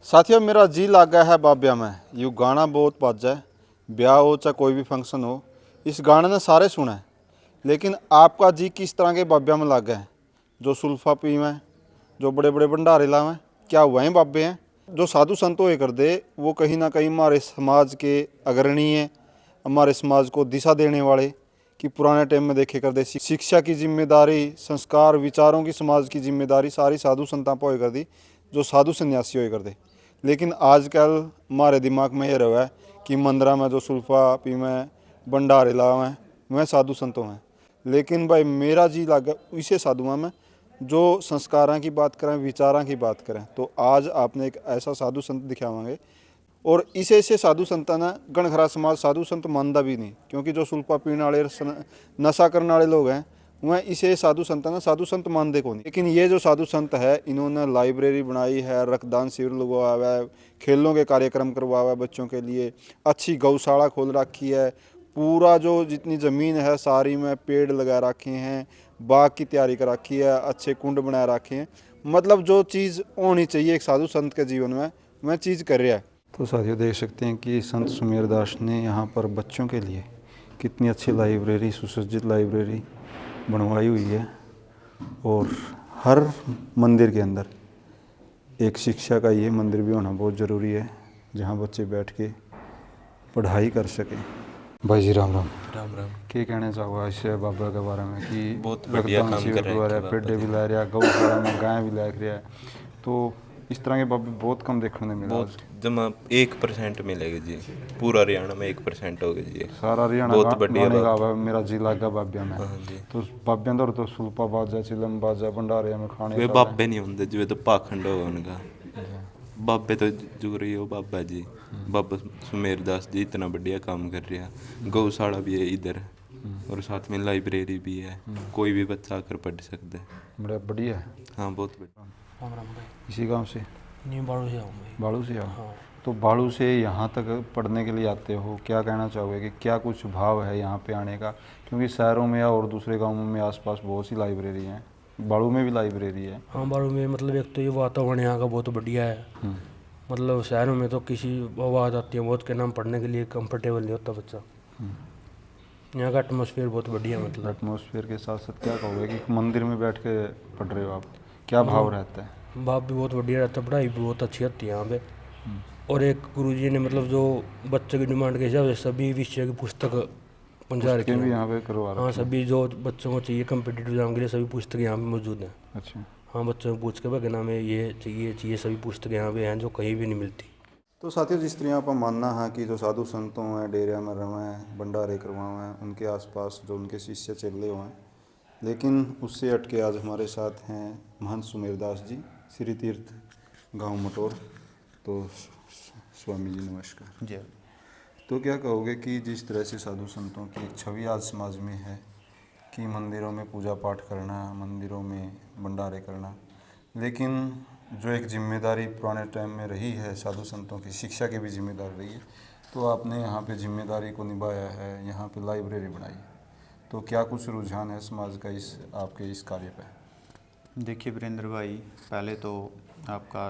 साथियों मेरा जी लागा है बाबिया में यू गाना बहुत बाजा है। ब्याह हो चाहे कोई भी फंक्शन हो, इस गाने ने सारे सुना है। लेकिन आपका जी किस तरह के बाबिया में लागा है? जो सुल्फा पीवें, जो बड़े बड़े भंडारे लावें, क्या वहीं बाबे हैं? जो साधु संत होए कर दे वो कहीं ना कहीं हमारे समाज के अग्रणी हैं, हमारे समाज को दिशा देने वाले। कि पुराने टाइम में देखे कर दे शिक्षा की जिम्मेदारी, संस्कार विचारों की, समाज की जिम्मेदारी सारी साधु संतां पर होए कर दी, जो साधु सन्यासी होए कर दे। लेकिन आजकल हमारे दिमाग में ये रहा है कि मंदिर में जो सुल्फा पीवें, भंडारे लावें, वह साधु संतों हैं। लेकिन भाई मेरा जी लगा इसे साधुओं में जो संस्कारों की बात करें, विचारों की बात करें। तो आज आपने एक ऐसा साधु संत दिखावांगे, और इसे से साधु संतां ने गणखरा समाज साधु संत मानता भी नहीं, क्योंकि जो सुल्फा पीने वाले नशा करने वाले लोग हैं वह इसे साधु संतां ने साधु संत मानते को नहीं। लेकिन ये जो साधु संत है इन्होंने लाइब्रेरी बनाई है, रक्तदान शिविर लगवाया है, खेलों के कार्यक्रम करवाया है बच्चों के लिए, अच्छी गौशाला खोल रखी है, पूरा जो जितनी ज़मीन है सारी में पेड़ लगा रखे हैं, बाग की तैयारी कर रखी है, अच्छे कुंड बना रखे हैं। मतलब जो चीज़ होनी चाहिए एक साधु संत के जीवन में वह चीज़ कर रहा है। तो साथियों देख सकते हैं कि संत सुमेरदास ने यहाँ पर बच्चों के लिए कितनी अच्छी लाइब्रेरी, सुसज्जित लाइब्रेरी बनवाई हुई है। और हर मंदिर के अंदर एक शिक्षा का ये मंदिर भी होना बहुत ज़रूरी है, जहाँ बच्चे बैठ के पढ़ाई कर सकें। भाई जी राम राम। राम राम। क्या कहना चाहोगे इस बाबा के बारे में कि बहुत बढ़िया काम कर रहे हैं, पेड़े भी ला रहा है, गौशाला में गाय भी ला रहा है। तो इस तरह के बाबे बहुत कम देखने को मिला। बहुत जमा 1% मिलेगा जी, पूरा हरियाणा में 1% हो गया जी। सारा हरियाणा बहुत बढ़िया गाने बात। गावा मेरा जी लागा बाबिया में। हाँ जी। तो बाबिया अंदर तो सुल्पा बाजा, चिलम बाजा, भंडारे में खाने वे का बाबे नहीं होंगे जो, तो पाखंड होगा उनका। बाबे तो जो रही हो बाबा जी, बाबा सुमेरदास जी इतना बढ़िया काम कर रहे हैं। गौशाला भी है इधर, और साथ में लाइब्रेरी भी है, कोई भी बच्चा आकर पढ़ सकता है। बड़ा बढ़िया है। हाँ बहुत बढ़िया। राम राम भाई। इसी गांव से? नहीं, बाड़ू से आऊँ भाई। बाड़ू से आओ? हाँ। तो बाड़ू से यहाँ तक पढ़ने के लिए आते हो, क्या कहना चाहोगे कि क्या कुछ भाव है यहाँ पे आने का? क्योंकि शहरों में और दूसरे गाँवों में आसपास बहुत सी लाइब्रेरी हैं, बाड़ू में भी लाइब्रेरी है। हाँ, बाड़ू में मतलब एक तो ये वातावरण यहाँ का बहुत बढ़िया है। मतलब शहरों में तो किसी आवाज़ आती है बहुत के नाम, पढ़ने के लिए कंफर्टेबल नहीं होता बच्चा। यहाँ का एटमोसफियर बहुत बढ़िया। मतलब एटमोसफियर के साथ साथ क्या कहोगे कि मंदिर में बैठ के पढ़ रहे हो आप, क्या भाव रहता है? बाप भी बहुत बढ़िया रहता है, पढ़ाई भी बहुत अच्छी होती है यहाँ पे। और एक गुरुजी ने मतलब जो बच्चे की डिमांड के हिसाब से सभी विषय की पुस्तक पहुँचा रखी भी है। यहाँ पे करवा रहे हाँ, सभी जो बच्चों को चाहिए कम्पिटिटिव एग्जाम के लिए सभी पुस्तक यहाँ पे मौजूद हैं। अच्छा। हाँ, बच्चों को पूछ के भाई नाम है ये चाहिए सभी पुस्तकें यहाँ पे हैं जो कहीं भी नहीं मिलती। तो साथियों जिस तरह पर मानना है कि जो साधु संतों हैं डेरिया में रवें, भंडारे करवाएं, उनके आसपास जो उनके शिष्य चल रहे हुए हैं, लेकिन उससे हटके आज हमारे साथ हैं महंत सुमेरदास जी, श्री तीर्थ गांव मटोर। तो स्वामी जी नमस्कार। जी। तो क्या कहोगे कि जिस तरह से साधु संतों की एक छवि आज समाज में है कि मंदिरों में पूजा पाठ करना, मंदिरों में भंडारे करना, लेकिन जो एक जिम्मेदारी पुराने टाइम में रही है साधु संतों की, शिक्षा की भी जिम्मेदारी रही है, तो आपने यहाँ पे जिम्मेदारी को निभाया है, यहाँ पे लाइब्रेरी बनाई है। तो क्या कुछ रुझान है समाज का इस आपके इस कार्य पे? देखिए वीरेंद्र भाई, पहले तो आपका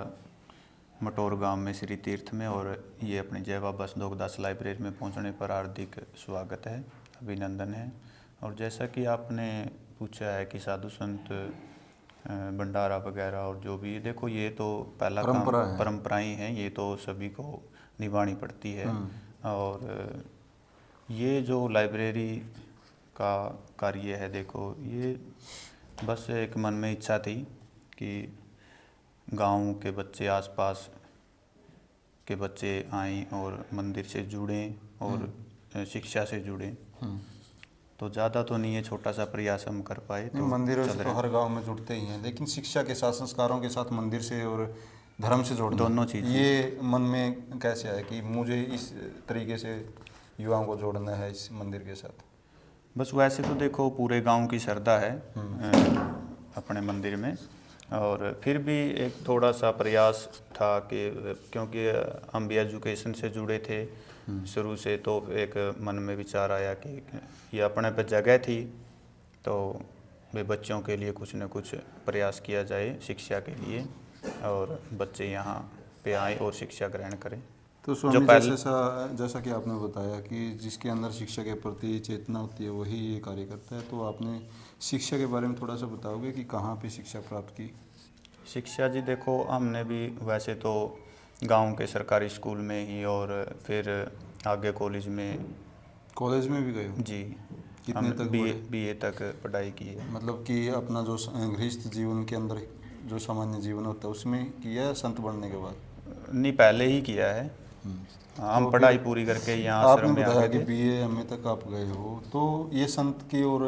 मटोर गांव में श्री तीर्थ में और ये अपने जय बाबा संतोखदास लाइब्रेरी में पहुंचने पर हार्दिक स्वागत है, अभिनंदन है। और जैसा कि आपने पूछा है कि साधु संत भंडारा वगैरह और जो भी, देखो ये तो पहला काम परंपराएं हैं, ये तो सभी को निभानी पड़ती है। और ये जो लाइब्रेरी का कार्य है, देखो ये बस एक मन में इच्छा थी कि गांव के बच्चे, आसपास के बच्चे आएं और मंदिर से जुड़ें और शिक्षा से जुड़ें। तो ज़्यादा तो नहीं है, छोटा सा प्रयास हम कर पाए। तो मंदिरों से तो हर गांव में जुड़ते ही हैं, लेकिन शिक्षा के साथ, संस्कारों के साथ मंदिर से और धर्म से जोड़ना, दोनों चीज़ ये मन में कैसे आया कि मुझे इस तरीके से युवाओं को जोड़ना है इस मंदिर के साथ? बस वैसे तो देखो पूरे गांव की श्रद्धा है अपने मंदिर में, और फिर भी एक थोड़ा सा प्रयास था कि क्योंकि हम भी एजुकेशन से जुड़े थे शुरू से, तो एक मन में विचार आया कि ये अपने पे जगह थी तो वे बच्चों के लिए कुछ न कुछ प्रयास किया जाए शिक्षा के लिए, और बच्चे यहाँ पे आएँ और शिक्षा ग्रहण करें। तो जो स्वामी पहले जैसा कि आपने बताया कि जिसके अंदर शिक्षा के प्रति चेतना होती है वही ये कार्य करता है, तो आपने शिक्षा के बारे में थोड़ा सा बताओगे कि कहाँ पे शिक्षा प्राप्त की? शिक्षा जी देखो, हमने भी वैसे तो गांव के सरकारी स्कूल में ही और फिर आगे कॉलेज में। कॉलेज में भी गए हो? जी, कितने तक बीए पढ़े? बीए तक पढ़ाई की है। मतलब कि अपना जो गृहस्थ जीवन के अंदर जो सामान्य जीवन होता है उसमें किया, संत बनने के बाद? नहीं, पहले ही किया है। हम तो पढ़ाई फिर पूरी करके यहाँ आपने आश्रम में आ बताया गए कि थे। बीए एमए तक आप गए हो, तो ये संत की ओर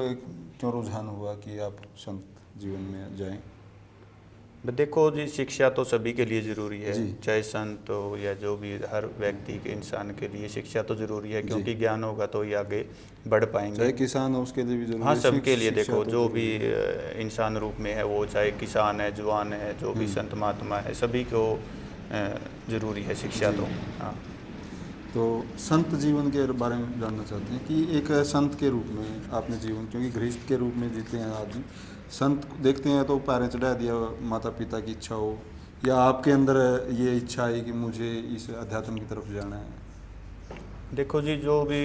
क्यों रुझान हुआ कि आप संत जीवन में जाएं? देखो जी, शिक्षा तो सभी के लिए ज़रूरी है, जी। चाहे संत हो या जो भी, हर व्यक्ति के इंसान के लिए शिक्षा तो ज़रूरी है, क्योंकि ज्ञान होगा तो ही आगे बढ़ पाएंगे। चाहे किसान हो उसके लिए भी जरूरी हाँ, है, सबके लिए शिक्षा देखो, तो जो जरूरी भी है। इंसान रूप में है, वो चाहे किसान है, जवान है, जो भी संत महात्मा है, सभी को ज़रूरी है शिक्षा तो। हाँ, तो संत जीवन के बारे में जानना चाहते हैं कि एक संत के रूप में आपने जीवन, क्योंकि गृहस्थ के रूप में जीते हैं आदमी, संत को देखते हैं तो पैरें चढ़ा दिया, माता पिता की इच्छा हो या आपके अंदर ये इच्छा है कि मुझे इस अध्यात्म की तरफ जाना है? देखो जी, जो भी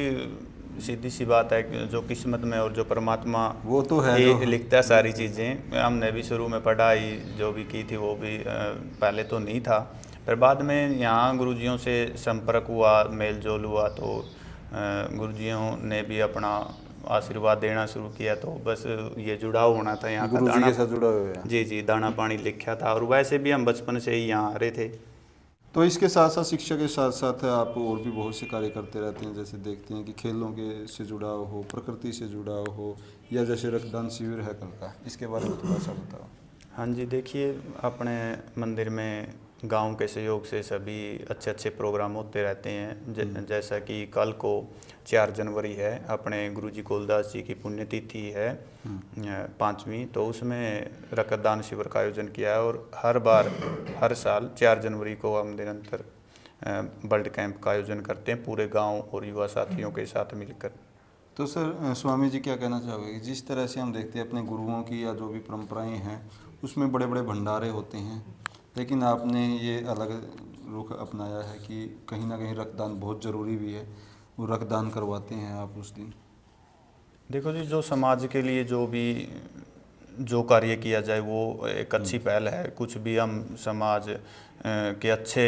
सीधी सी बात है कि जो किस्मत में और जो परमात्मा वो तो है ये जो लिखता है सारी चीज़ें। हमने भी शुरू में पढ़ाई जो भी की थी वो भी पहले तो नहीं था, पर बाद में यहाँ गुरुजियों से संपर्क हुआ, मेल जोल हुआ, तो गुरुजियों ने भी अपना आशीर्वाद देना शुरू किया, तो बस ये जुड़ाव होना था यहाँ का। गुरु जी दाना, के साथ जुड़ा हुआ है। जी जी, दाना पानी लिखा था, और वैसे भी हम बचपन से ही यहाँ आ रहे थे। तो इसके साथ साथ शिक्षा के साथ साथ आप और भी बहुत से कार्य करते रहते हैं, जैसे देखते हैं कि खेलों के से जुड़ाव हो, प्रकृति से जुड़ाव हो, या जैसे रक्तदान शिविर है कल का, इसके बारे में थोड़ा सा बताओ। हाँ जी, देखिए, अपने मंदिर में गांव के सहयोग से सभी अच्छे अच्छे प्रोग्राम होते रहते हैं। जैसा कि कल को 4 जनवरी है, अपने गुरुजी कोलदास जी की पुण्यतिथि है 5वीं, तो उसमें रक्तदान शिविर का आयोजन किया है। और हर साल 4 जनवरी को हम निरंतर ब्लड कैंप का आयोजन करते हैं पूरे गांव और युवा साथियों के साथ मिलकर। तो सर स्वामी जी क्या कहना चाहोगे? जिस तरह से हम देखते हैं अपने गुरुओं की या जो भी परंपराएं हैं उसमें बड़े बड़े भंडारे होते हैं, लेकिन आपने ये अलग रुख अपनाया है कि कहीं ना कहीं रक्तदान बहुत ज़रूरी भी है, वो रक्तदान करवाते हैं आप उस दिन। देखो जी, जो समाज के लिए जो कार्य किया जाए वो एक अच्छी पहल है। कुछ भी हम समाज के अच्छे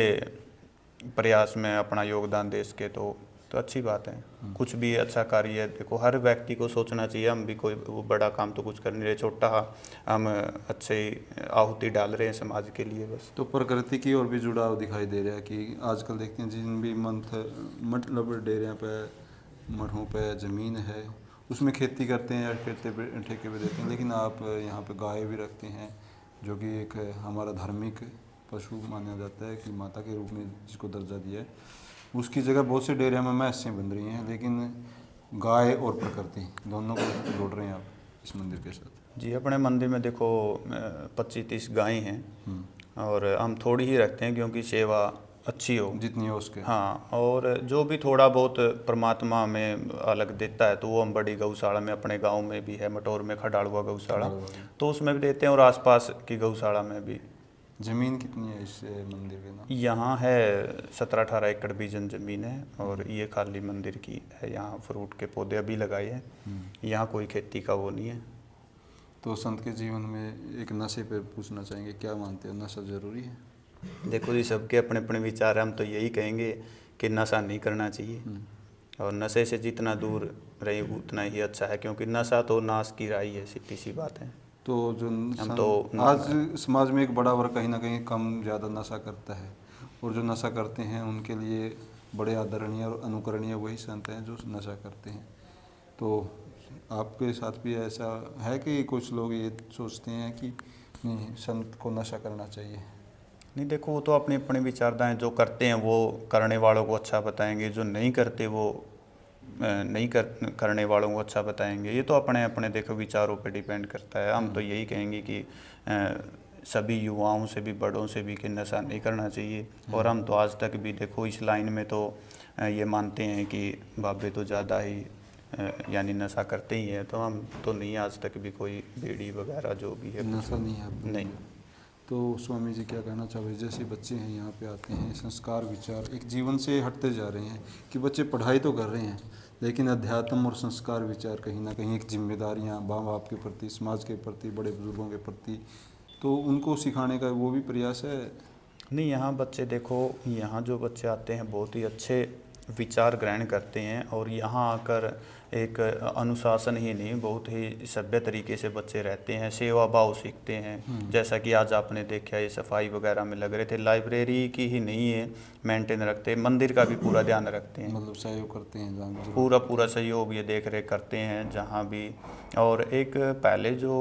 प्रयास में अपना योगदान दे सके तो अच्छी बात है। कुछ भी अच्छा कार्य है, देखो हर व्यक्ति को सोचना चाहिए, हम भी कोई वो बड़ा काम तो कुछ कर नहीं रहे, छोटा हम अच्छे आहुति डाल रहे हैं समाज के लिए बस। तो प्रकृति की ओर भी जुड़ाव दिखाई दे रहा है कि आजकल देखते हैं जिन भी मतलब डेरियाँ पे, मठों पे ज़मीन है उसमें खेती करते हैं या ठेके पे देते हैं, लेकिन आप यहाँ पे गाय भी रखते हैं जो कि एक हमारा धार्मिक पशु माना जाता है कि माता के रूप में जिसको दर्जा दिया है। उसकी जगह बहुत से डेरिया में मैसें बन रही हैं, लेकिन गाय और प्रकृति दोनों को जोड़ रहे हैं आप इस मंदिर के साथ। जी, अपने मंदिर में देखो 25-30 गायें हैं, और हम थोड़ी ही रखते हैं क्योंकि सेवा अच्छी हो जितनी हो उसके। हाँ, और जो भी थोड़ा बहुत परमात्मा हमें अलग देता है तो वो हम बड़ी गौशाला में, अपने गांव में भी है मटोर में खडालुआ गौशाला, तो उसमें भी देते हैं, और आसपास की गौशाला में भी। ज़मीन कितनी है इस मंदिर के नाम? यहाँ है 17-18 एकड़ बीजन ज़मीन है, और ये खाली मंदिर की है। यहाँ फ्रूट के पौधे अभी लगाए हैं, यहाँ कोई खेती का वो नहीं है। तो संत के जीवन में एक नशे पे पूछना चाहेंगे, क्या मानते हो, नशा ज़रूरी है? देखो जी, सबके अपने अपने विचार हैं। हम तो यही कहेंगे कि नशा नहीं करना चाहिए, और नशे से जितना दूर रहे उतना ही अच्छा है, क्योंकि नशा तो नाश की राही है, सीधी सी बात है। तो जो तो आज समाज में एक बड़ा वर्ग कहीं ना कहीं कम ज़्यादा नशा करता है, और जो नशा करते हैं उनके लिए बड़े आदरणीय और अनुकरणीय वही संत हैं जो नशा करते हैं। तो आपके साथ भी ऐसा है कि कुछ लोग ये सोचते हैं कि नहीं, संत को नशा करना चाहिए? नहीं, देखो, वो तो अपनी अपनी विचारधाराएं, जो करते हैं वो करने वालों को अच्छा बताएंगे, जो नहीं करते वो नहीं करने वालों को अच्छा बताएंगे। ये तो अपने अपने देखो विचारों पे डिपेंड करता है। हम तो यही कहेंगे कि सभी युवाओं से भी, बड़ों से भी, कि नशा नहीं करना चाहिए। और हम तो आज तक भी देखो इस लाइन में तो ये मानते हैं कि बाबे तो ज़्यादा ही यानी नशा करते ही हैं, तो हम तो नहीं आज तक भी कोई बीड़ी वगैरह जो भी है नशा नहीं है आपको? नहीं। तो स्वामी जी क्या कहना चाहोगे, जैसे बच्चे हैं यहाँ पे आते हैं, संस्कार विचार एक जीवन से हटते जा रहे हैं कि बच्चे पढ़ाई तो कर रहे हैं लेकिन अध्यात्म और संस्कार विचार कहीं ना कहीं एक जिम्मेदारियाँ माँ बाप के प्रति, समाज के प्रति, बड़े बुजुर्गों के प्रति, तो उनको सिखाने का वो भी प्रयास है। नहीं, यहाँ बच्चे देखो, यहाँ जो बच्चे आते हैं बहुत ही अच्छे विचार ग्रहण करते हैं और यहाँ आकर एक अनुशासन ही नहीं, बहुत ही सभ्य तरीके से बच्चे रहते हैं, सेवा भाव सीखते हैं। जैसा कि आज आपने देखा ये सफाई वगैरह में लग रहे थे, लाइब्रेरी की ही नहीं है मेंटेन रखते, मंदिर का भी पूरा ध्यान रखते हैं, मतलब सहयोग करते हैं जहाँ जरूरत। पूरा सहयोग ये देख रेख करते हैं जहाँ भी। और एक पहले जो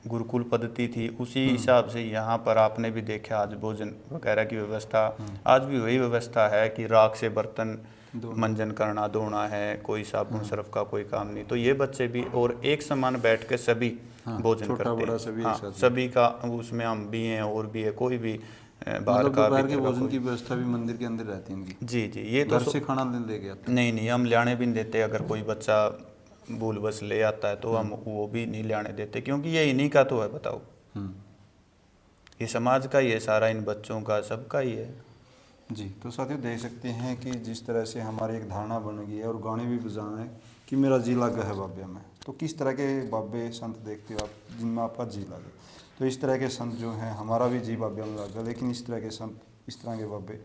गुरुकुल पद्धति थी उसी हिसाब से यहाँ पर आपने भी देखा आज भोजन वगैरह की व्यवस्था, आज भी वही व्यवस्था है कि राख से बर्तन मंजन करना, धोना है, कोई साबुन सर्फ का कोई काम नहीं। तो ये बच्चे भी और एक समान बैठ के सभी भोजन छोटा करते बड़ा हैं। सभी हाँ, एक साथ। सभी का उसमें हम भी हैं और भी है, कोई भी बाहर मतलब का दोपहर के भीतर का भोजन कोई- की व्यवस्था भी मंदिर के अंदर रहती है इनकी। जी जी, ये तो घर से खाना ले गया था। नहीं, हम लाने भी नहीं देते। अगर कोई बच्चा भूल बस ले आता है तो हम वो भी नहीं लाने देते, क्योंकि ये इन्हीं का तो है, बताओ, ये समाज का ही है सारा, इन बच्चों का सबका ही है। जी, तो साथियों देख सकते हैं कि जिस तरह से हमारी एक धारणा बन गई है और गाने भी बजाना है कि मेरा जी लगा है बाब्या में, तो किस तरह के बाबे संत देखते हो आप जिनमें आपका जी लगे। तो इस तरह के संत जो हैं, हमारा भी जी बाब्या में लगा, लेकिन इस तरह के संत, इस तरह के बाबे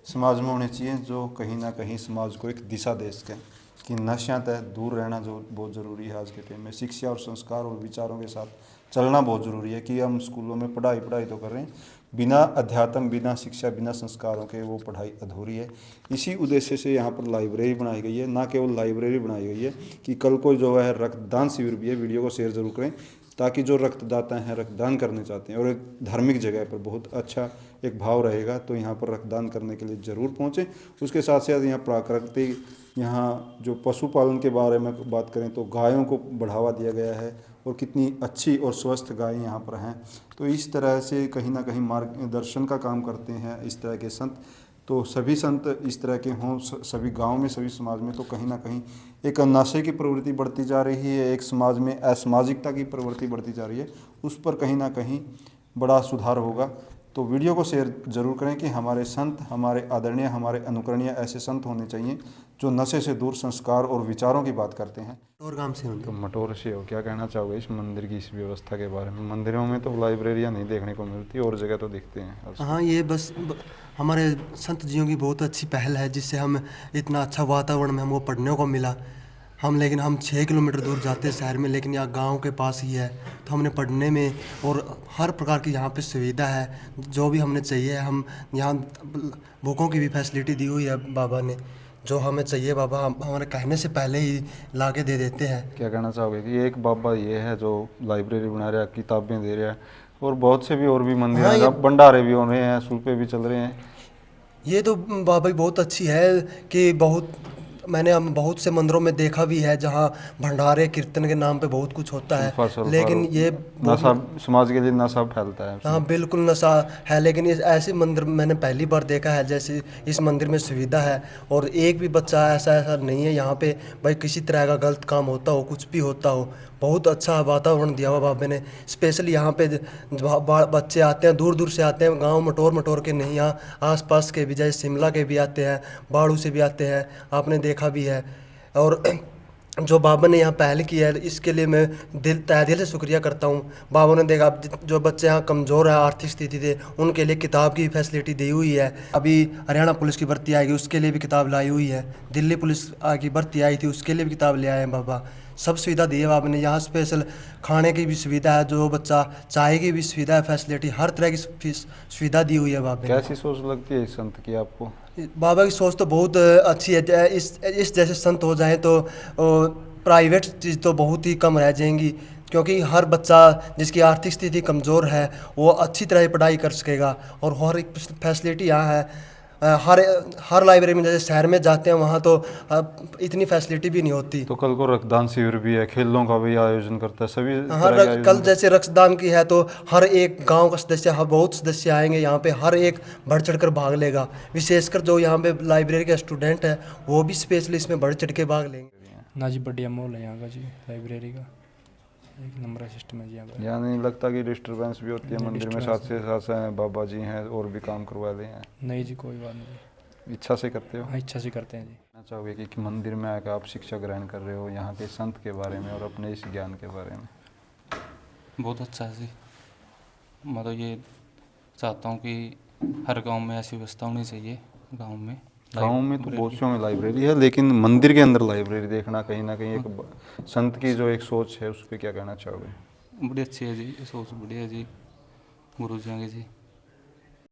समाज में होने चाहिए जो कहीं ना कहीं समाज को एक दिशा दे सकें कि नशा तय दूर रहना जो बहुत ज़रूरी है आज के टाइम में। शिक्षा और संस्कार और विचारों के साथ चलना बहुत ज़रूरी है कि हम स्कूलों में पढ़ाई तो कर रहे हैं, बिना अध्यात्म, बिना शिक्षा, बिना संस्कारों के वो पढ़ाई अधूरी है। इसी उद्देश्य से यहाँ पर लाइब्रेरी बनाई गई है। ना केवल लाइब्रेरी बनाई गई है कि कल को जो है रक्तदान शिविर भी है, वीडियो को शेयर ज़रूर करें ताकि जो रक्तदाता हैं, रक्तदान करने चाहते हैं और एक धार्मिक जगह पर बहुत अच्छा एक भाव रहेगा, तो यहाँ पर रक्तदान करने के लिए ज़रूर पहुँचें। उसके साथ साथ यहाँ प्राकृतिक, यहाँ जो पशुपालन के बारे में बात करें तो गायों को बढ़ावा दिया गया है और कितनी अच्छी और स्वस्थ गाय यहाँ पर हैं। तो इस तरह से कहीं ना कहीं मार्गदर्शन का काम करते हैं इस तरह के संत। तो सभी संत इस तरह के हों सभी गांव में, सभी समाज में, तो कहीं ना कहीं एक नशे की प्रवृत्ति बढ़ती जा रही है, एक समाज में असामाजिकता की प्रवृत्ति बढ़ती जा रही है, उस पर कहीं ना कहीं बड़ा सुधार होगा। तो वीडियो को शेयर जरूर करें कि हमारे संत, हमारे आदरणीय, हमारे अनुकरणीय ऐसे संत होने चाहिए जो नशे से दूर संस्कार और विचारों की बात करते हैं। और गांव से तो मटोर से हो, क्या कहना चाहोगे इस मंदिर की इस व्यवस्था के बारे में? मंदिरों में तो लाइब्रेरियाँ नहीं देखने को मिलती, और जगह तो दिखते हैं। हाँ, ये बस हमारे संत जियों की बहुत अच्छी पहल है जिससे हम इतना अच्छा वातावरण में हमको पढ़ने को मिला। लेकिन हम 6 किलोमीटर दूर जाते हैं शहर में, लेकिन यहाँ गांव के पास ही है, तो हमने पढ़ने में और हर प्रकार की यहाँ पे सुविधा है, जो भी हमने चाहिए। हम यहाँ बुकों की भी फैसिलिटी दी हुई है बाबा ने, जो हमें चाहिए बाबा हमारे कहने से पहले ही ला के दे देते हैं। क्या कहना चाहोगे कि एक बाबा ये है जो लाइब्रेरी बना रहा है, किताबें दे रहा है, और बहुत से भी और भी मंदिर हाँ, हैं, ये- भंडारे भी हो रहे हैं, सुल्पे भी चल रहे हैं। ये तो बाबा की बहुत अच्छी है कि मैंने हम बहुत से मंदिरों में देखा भी है जहाँ भंडारे कीर्तन के नाम पे बहुत कुछ होता है, लेकिन ये नशा समाज के लिए नशा फैलता है। हाँ बिल्कुल नशा है, लेकिन ये ऐसे मंदिर मैंने पहली बार देखा है जैसे इस मंदिर में सुविधा है, और एक भी बच्चा ऐसा नहीं है यहाँ पे भाई किसी तरह का गलत काम होता हो, कुछ भी होता हो। बहुत अच्छा वातावरण दिया हुआ बाबा ने। स्पेशली यहाँ पे बच्चे आते हैं, दूर दूर से आते हैं, गांव मटोर के नहीं, यहाँ आसपास के भी, जैसे शिमला के भी आते हैं, बाड़ू से भी आते हैं, आपने देखा भी है। और जो बाबा ने यहाँ पहल की है इसके लिए मैं तहे दिल से शुक्रिया करता हूँ। बाबा ने देखा जो बच्चे यहाँ कमज़ोर है आर्थिक स्थिति से, उनके लिए किताब की फैसिलिटी दी हुई है। अभी हरियाणा पुलिस की भर्ती आएगी उसके लिए भी किताब लाई हुई है, दिल्ली पुलिस की भर्ती आई थी उसके लिए भी किताब ले आए हैं बाबा। सब सुविधा दी है बाबा ने। यहाँ स्पेशल खाने की भी सुविधा है, जो बच्चा चाय की भी सुविधा है, फैसिलिटी हर तरह की सुविधा दी हुई है बाबा ने। कैसी सोच लगती है इस संत की आपको? बाबा की सोच तो बहुत अच्छी है। इस जैसे संत हो जाए तो प्राइवेट चीज़ तो बहुत ही कम रह जाएंगी, क्योंकि हर बच्चा जिसकी आर्थिक स्थिति कमज़ोर है वो अच्छी तरह पढ़ाई कर सकेगा। और हर एक फैसिलिटी यहाँ है। हर लाइब्रेरी में, जैसे शहर में जाते हैं वहाँ तो इतनी फैसिलिटी भी नहीं होती। तो कल को रक्तदान शिविर भी है, खेलों का भी आयोजन करता है, सभी हर तरह के आयोजन कल जैसे रक्तदान की है तो हर एक गांव का सदस्य, बहुत सदस्य आएंगे यहाँ पे, हर एक बढ़ चढ़ कर भाग लेगा। विशेषकर जो यहाँ पे लाइब्रेरी के स्टूडेंट हैं वो भी स्पेशली इसमें बढ़ चढ़ के भाग लेंगे। ना जी, बढ़िया माहौल है यहाँ का जी, लाइब्रेरी का। एक नंबर सिस्टम है जी यहाँ पर। यहाँ नहीं लगता कि डिस्टरबेंस भी होती है नहीं, मंदिर में? साथ से साथ बाबा जी हैं और भी काम करवा रहे हैं, नहीं जी कोई बात नहीं, इच्छा से करते हो? हाँ इच्छा से करते हैं जी। कहना चाहोगे कि मंदिर में आकर आप शिक्षा ग्रहण कर रहे हो यहाँ के संत के बारे में और अपने इस ज्ञान के बारे में? बहुत अच्छा है जी। मैं तो ये चाहता हूँ कि हर गांव में ऐसी व्यवस्था होनी चाहिए। गांव में तो बहुत सी में लाइब्रेरी है, लेकिन मंदिर के अंदर लाइब्रेरी देखना कहीं ना कहीं एक संत की जो एक सोच है उस पर क्या कहना चाहोगे? बड़ी अच्छी है जी, सोच बढ़िया है जी गुरु जी की जी।